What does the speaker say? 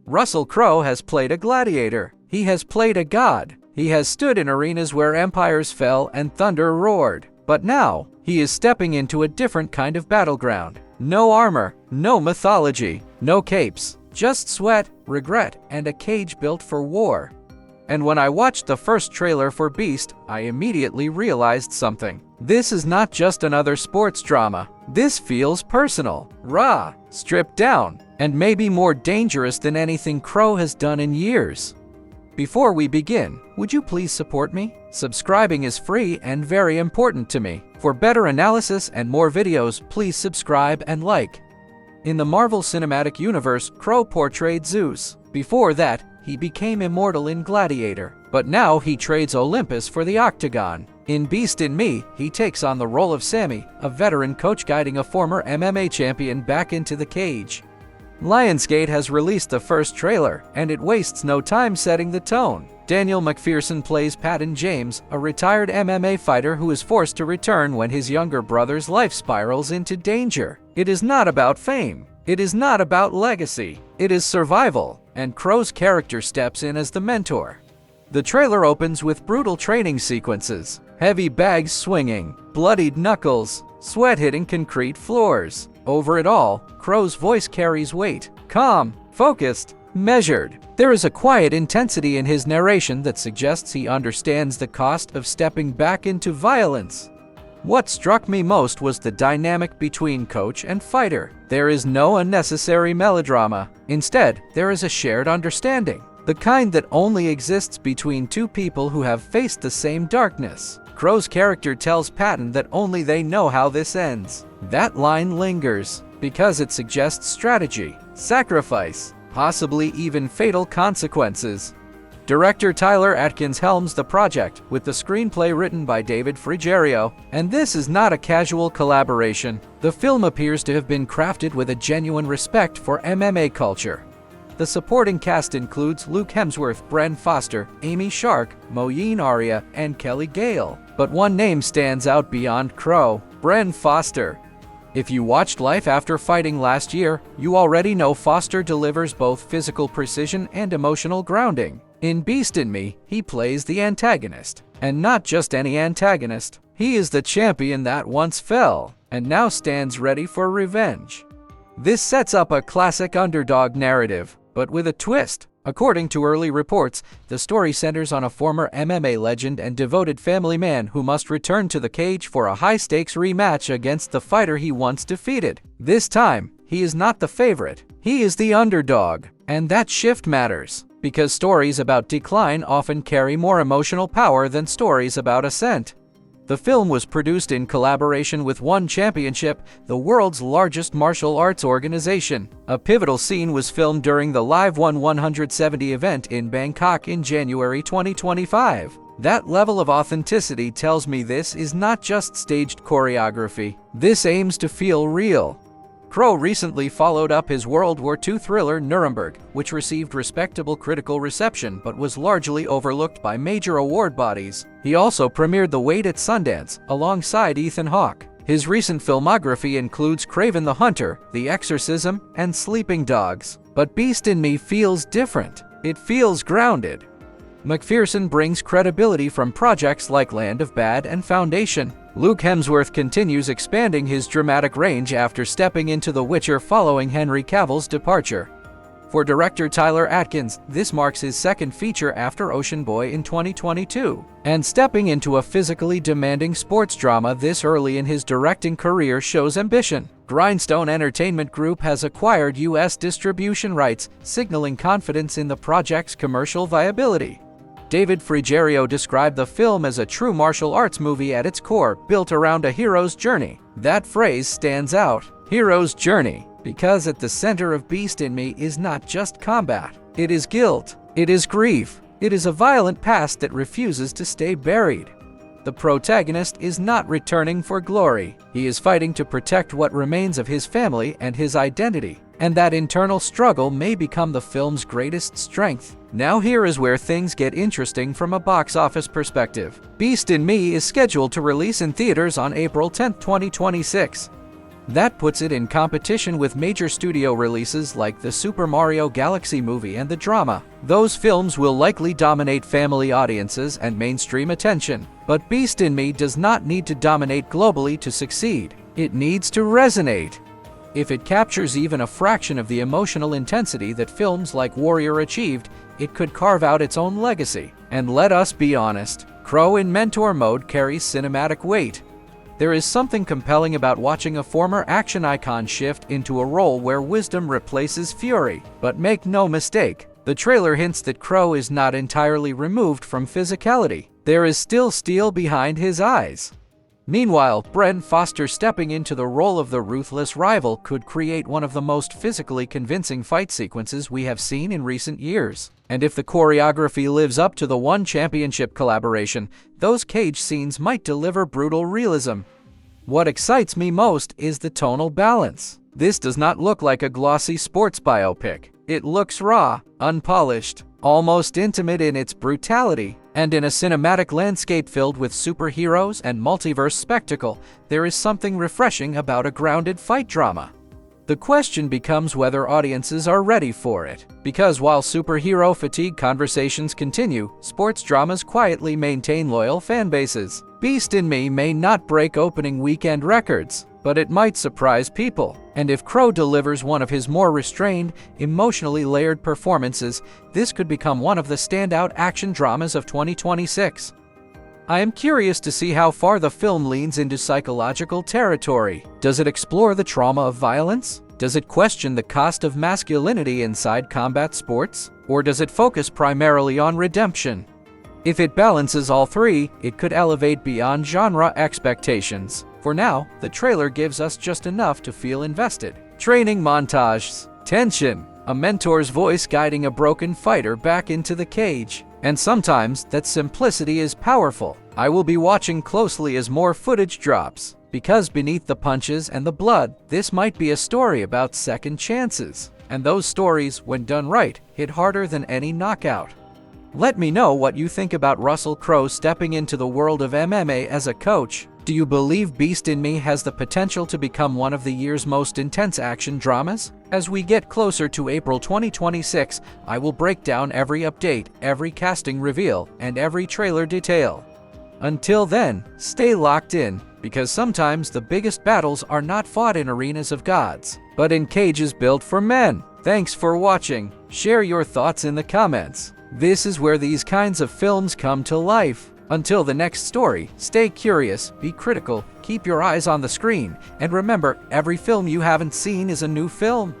Russell Crowe has played a gladiator. He has played a god. He has stood in arenas where empires fell and thunder roared. But now, he is stepping into a different kind of battleground. No armor, no mythology, no capes, just sweat, regret, and a cage built for war. And when I watched the first trailer for Beast, I immediately realized something. This is not just another sports drama. This feels personal, raw, stripped down, and maybe more dangerous than anything Crowe has done in years. Before we begin, would you please support me? Subscribing is free and very important to me. For better analysis and more videos, please subscribe and like. In the Marvel Cinematic Universe, Crowe portrayed Zeus. Before that, he became immortal in Gladiator. But now he trades Olympus for the Octagon. In Beast in Me, he takes on the role of Sammy, a veteran coach guiding a former MMA champion back into the cage. Lionsgate has released the first trailer, and it wastes no time setting the tone. Daniel McPherson plays Patton James, a retired MMA fighter who is forced to return when his younger brother's life spirals into danger. It is not about fame. It is not about legacy. It is survival, and Crowe's character steps in as the mentor. The trailer opens with brutal training sequences, heavy bags swinging, bloodied knuckles, sweat hitting concrete floors. Over it all, Crowe's voice carries weight, calm, focused, measured. There is a quiet intensity in his narration that suggests he understands the cost of stepping back into violence. What struck me most was the dynamic between coach and fighter. There is no unnecessary melodrama. Instead, there is a shared understanding, the kind that only exists between two people who have faced the same darkness. Crowe's character tells Patton that only they know how this ends. That line lingers because it suggests strategy, sacrifice, possibly even fatal consequences. Director Tyler Atkins helms the project, with the screenplay written by David Frigerio, and this is not a casual collaboration. The film appears to have been crafted with a genuine respect for MMA culture. The supporting cast includes Luke Hemsworth, Bren Foster, Amy Shark, Moyeen Aria, and Kelly Gale. But one name stands out beyond Crowe: Bren Foster. If you watched Life After Fighting last year, you already know Foster delivers both physical precision and emotional grounding. In Beast in Me, he plays the antagonist. And not just any antagonist. He is the champion that once fell, and now stands ready for revenge. This sets up a classic underdog narrative, but with a twist. According to early reports, the story centers on a former MMA legend and devoted family man who must return to the cage for a high-stakes rematch against the fighter he once defeated. This time, he is not the favorite. He is the underdog. And that shift matters, because stories about decline often carry more emotional power than stories about ascent. The film was produced in collaboration with One Championship, the world's largest martial arts organization. A pivotal scene was filmed during the Live 170 event in Bangkok in January 2025. That level of authenticity tells me this is not just staged choreography. This aims to feel real. Crowe recently followed up his World War II thriller Nuremberg, which received respectable critical reception but was largely overlooked by major award bodies. He also premiered The Wait at Sundance, alongside Ethan Hawke. His recent filmography includes Kraven the Hunter, The Exorcism, and Sleeping Dogs. But Beast in Me feels different. It feels grounded. McPherson brings credibility from projects like Land of Bad and Foundation. Luke Hemsworth continues expanding his dramatic range after stepping into The Witcher following Henry Cavill's departure. For director Tyler Atkins, this marks his second feature after Ocean Boy in 2022. And stepping into a physically demanding sports drama this early in his directing career shows ambition. Grindstone Entertainment Group has acquired U.S. distribution rights, signaling confidence in the project's commercial viability. David Frigerio described the film as a true martial arts movie at its core, built around a hero's journey. That phrase stands out, hero's journey, because at the center of Beast in Me is not just combat. It is guilt, it is grief, it is a violent past that refuses to stay buried. The protagonist is not returning for glory. He is fighting to protect what remains of his family and his identity. And that internal struggle may become the film's greatest strength. Now here is where things get interesting from a box office perspective. Beast in Me is scheduled to release in theaters on April 10, 2026. That puts it in competition with major studio releases like the Super Mario Galaxy movie and the drama. Those films will likely dominate family audiences and mainstream attention. But Beast in Me does not need to dominate globally to succeed. It needs to resonate. If it captures even a fraction of the emotional intensity that films like Warrior achieved, it could carve out its own legacy. And let us be honest, Crowe in mentor mode carries cinematic weight. There is something compelling about watching a former action icon shift into a role where wisdom replaces fury. But make no mistake, the trailer hints that Crowe is not entirely removed from physicality. There is still steel behind his eyes. Meanwhile, Bren Foster stepping into the role of the ruthless rival could create one of the most physically convincing fight sequences we have seen in recent years. And if the choreography lives up to the One Championship collaboration, those cage scenes might deliver brutal realism. What excites me most is the tonal balance. This does not look like a glossy sports biopic. It looks raw, unpolished, almost intimate in its brutality. And in a cinematic landscape filled with superheroes and multiverse spectacle, there is something refreshing about a grounded fight drama. The question becomes whether audiences are ready for it. Because while superhero fatigue conversations continue, sports dramas quietly maintain loyal fan bases. Beast in Me may not break opening weekend records, but it might surprise people. And if Crowe delivers one of his more restrained, emotionally layered performances, this could become one of the standout action dramas of 2026. I am curious to see how far the film leans into psychological territory. Does it explore the trauma of violence? Does it question the cost of masculinity inside combat sports? Or does it focus primarily on redemption? If it balances all three, it could elevate beyond genre expectations. For now, the trailer gives us just enough to feel invested. Training montages, tension, a mentor's voice guiding a broken fighter back into the cage. And sometimes, that simplicity is powerful. I will be watching closely as more footage drops, because beneath the punches and the blood, this might be a story about second chances. And those stories, when done right, hit harder than any knockout. Let me know what you think about Russell Crowe stepping into the world of MMA as a coach. Do you believe Beast in Me has the potential to become one of the year's most intense action dramas? As we get closer to April 2026, I will break down every update, every casting reveal, and every trailer detail. Until then, stay locked in, because sometimes the biggest battles are not fought in arenas of gods, but in cages built for men. Thanks for watching. Share your thoughts in the comments. This is where these kinds of films come to life. Until the next story, stay curious, be critical, keep your eyes on the screen, and remember, every film you haven't seen is a new film.